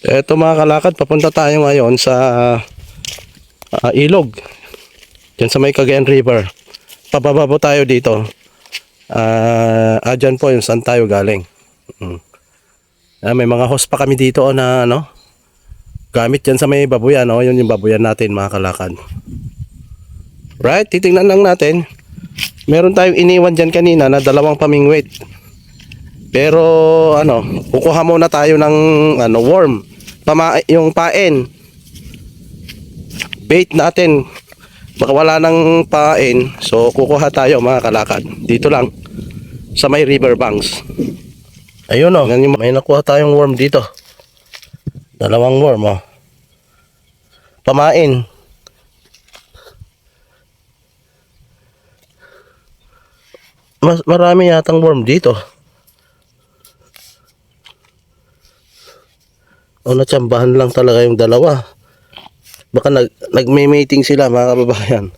Eto mga kalakad, papunta tayo ngayon sa ilog. Diyan sa may Cagayan River. Pababa po tayo dito. Dyan po yung saan tayo galing. May mga host pa kami dito na ano, gamit dyan sa may babuyan. Yun yung babuyan natin mga kalakad. Right, titingnan lang natin. Meron tayong iniwan dyan kanina na 2 pamingwit. Pero kukuha muna tayo ng worm. Yung pain. Bait natin. Baka wala ng pain. So kukuha tayo mga kalakad. Dito lang sa may river banks. Ayun may nakuha tayong worm dito. 2 worm Pamain. Marami yatang worm dito. Natsambahan lang talaga yung 2. Baka nagme-mating sila mga kababayan.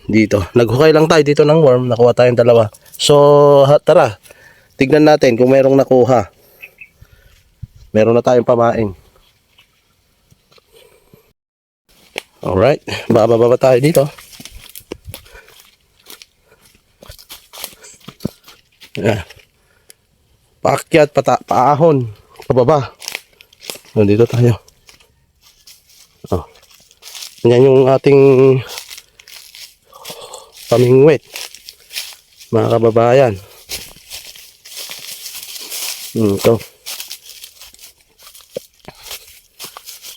Dito. Naghukay lang tayo dito ng worm. Nakuha tayong 2. So, tara. Tignan natin kung mayroong nakuha. Meron na tayong pamain. Alright. Bababa tayo dito. Yeah. Paakyat, paahon, pababa. Dito tayo. Yan yung ating pamingwit, mga kababayan. Ito.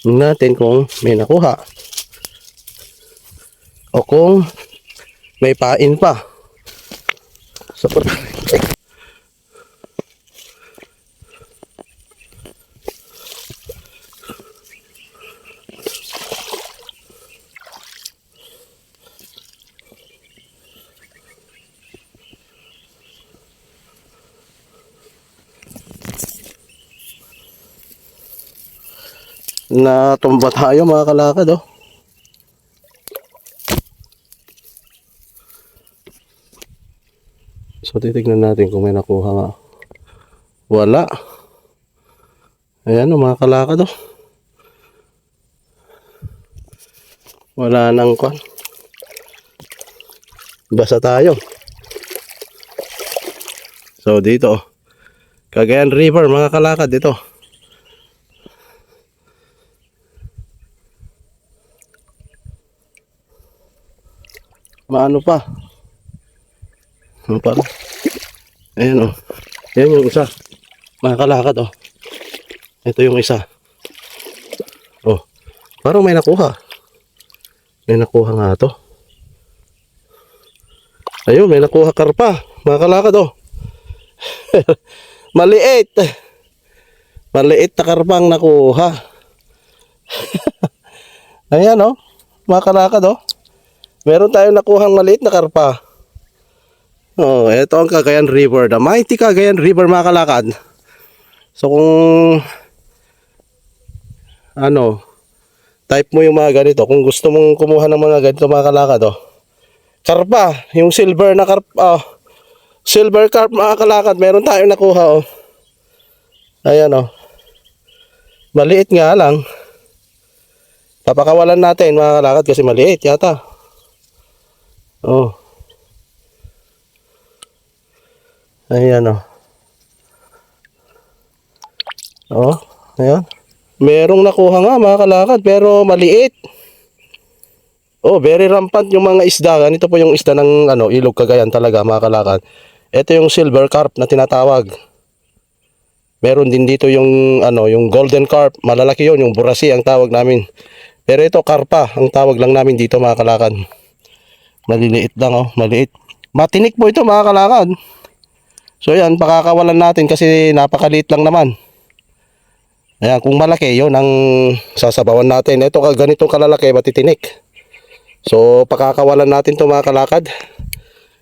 Tingnan natin kung may nakuha o kung may pain pa. Natumba tayo mga kalakad So titignan natin kung may nakuha nga. Wala. Ayan mga kalakad Wala nang kwan. Basa tayo. So dito Cagayan River mga kalakad dito. Maano pa? Ayan Ayan yung isa. Mga kalakad Ito yung isa. Parang may nakuha. May nakuha nga to. Ayun, may nakuha karpa. Mga kalakad Maliit. Maliit na karpang nakuha. Ayan mga kalakad meron tayong nakuhang maliit na karpa. Ito ang Cagayan River. The mighty Cagayan River mga kalakad. So kung type mo yung mga ganito, kung gusto mong kumuha ng mga ganito mga kalakad karpa, yung silver na karpa silver carp mga kalakad, meron tayong nakuha Ayan maliit nga lang. Papakawalan natin mga kalakad kasi maliit yata. Ayan ayan. Merong nakuha nga mga kalakad pero maliit. Very rampant yung mga isda. Ganito po yung isda ng ilog Cagayan talaga mga kalakad. Ito yung silver carp na tinatawag. Meron din dito yung yung golden carp. Malalaki yun, yung burasi ang tawag namin. Pero ito karpa ang tawag lang namin dito mga kalakad. Maliliit lang maliit. Matinik po ito mga kalakad. So yan, pakakawalan natin kasi napakaliit lang naman. Ayan, kung malaki yun ang sasabawan natin. Ito ganitong kalalaki, matitinik. So pakakawalan natin to mga kalakad.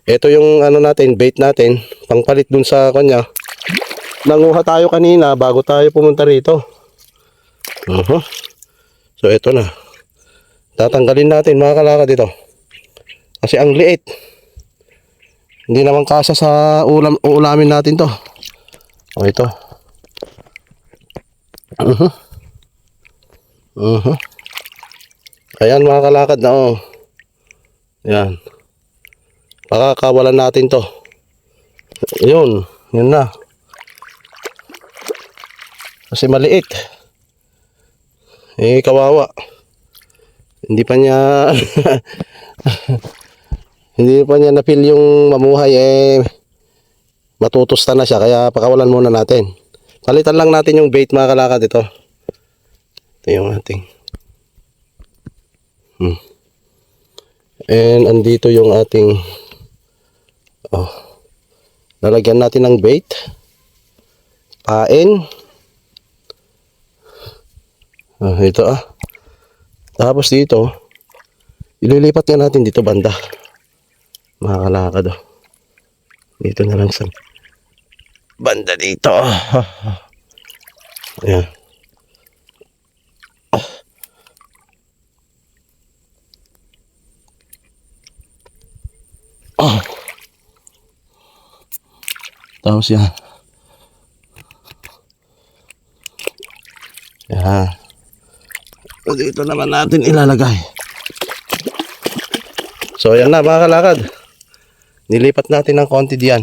Ito yung natin, bait natin, pangpalit dun sa kanya. Nanguha tayo kanina bago tayo pumunta rito. So ito na. Tatanggalin natin mga kalakad ito. Kasi ang liit. Hindi naman kasya sa ulamin natin to. Ito. Mhm. Mhm. Ayan mga kalakad na oh. Yan. Pakakawalan natin to. Yun. Yun na. Kasi maliit. Eh kawawa. Hindi pa niya hindi pa niya na-feel yung mamuhay eh matutusta na siya kaya pakawalan muna natin. Palitan lang natin yung bait mga kalakad ito. Ito yung ating. And andito yung ating lalagyan natin ng bait. Pain. Ito Tapos dito, ililipat nga natin dito banda. Mga kalakad Dito na lang sa banda dito. Ayan. Tapos yan. Yan. So, dito naman natin ilalagay. So ayan na mga kalakad. Nilipat natin ng konti diyan.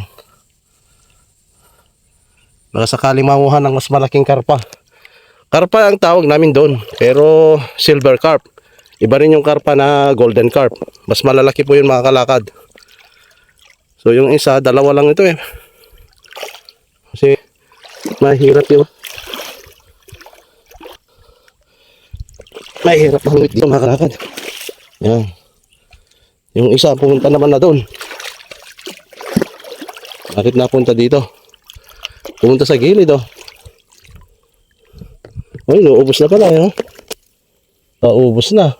Baka sakaling mamuha ng mas malaking karpa. Karpa ang tawag namin doon. Pero silver carp. Iba rin yung karpa na golden carp. Mas malalaki po yun mga kalakad. So yung isa, dalawa lang ito eh. Kasi mahirap yun. Mahirap mahulit dito mga kalakad. Yan. Yung isa pumunta naman na doon. Bakit napunta dito? Pumunta sa gilid Ay, naubos na pala Naubos na.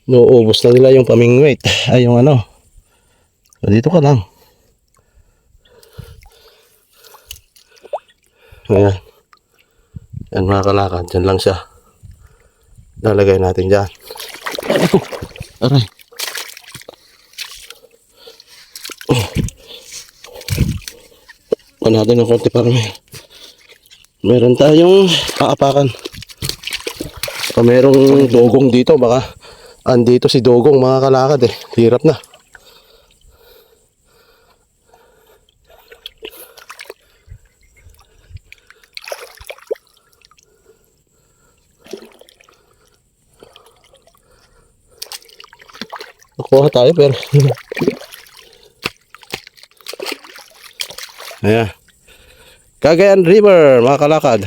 Naubos na nila yung pamingwit. Ay, yung Dito ka lang. Ayan. Yan mga kalakad. Diyan lang siya. Lalagay natin dyan. Aray. Natin ng konti para meron tayong paapakan. Merong dogong dito. Baka andito si dogong mga kalakad Hirap na. Nakuha tayo pero ayan. Cagayan River mga kalakad.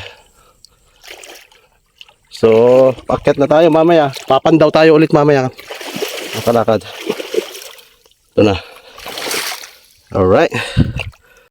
So pakyat na tayo mamaya. Papandaw tayo ulit mamaya mga kalakad. Ito na. Alright.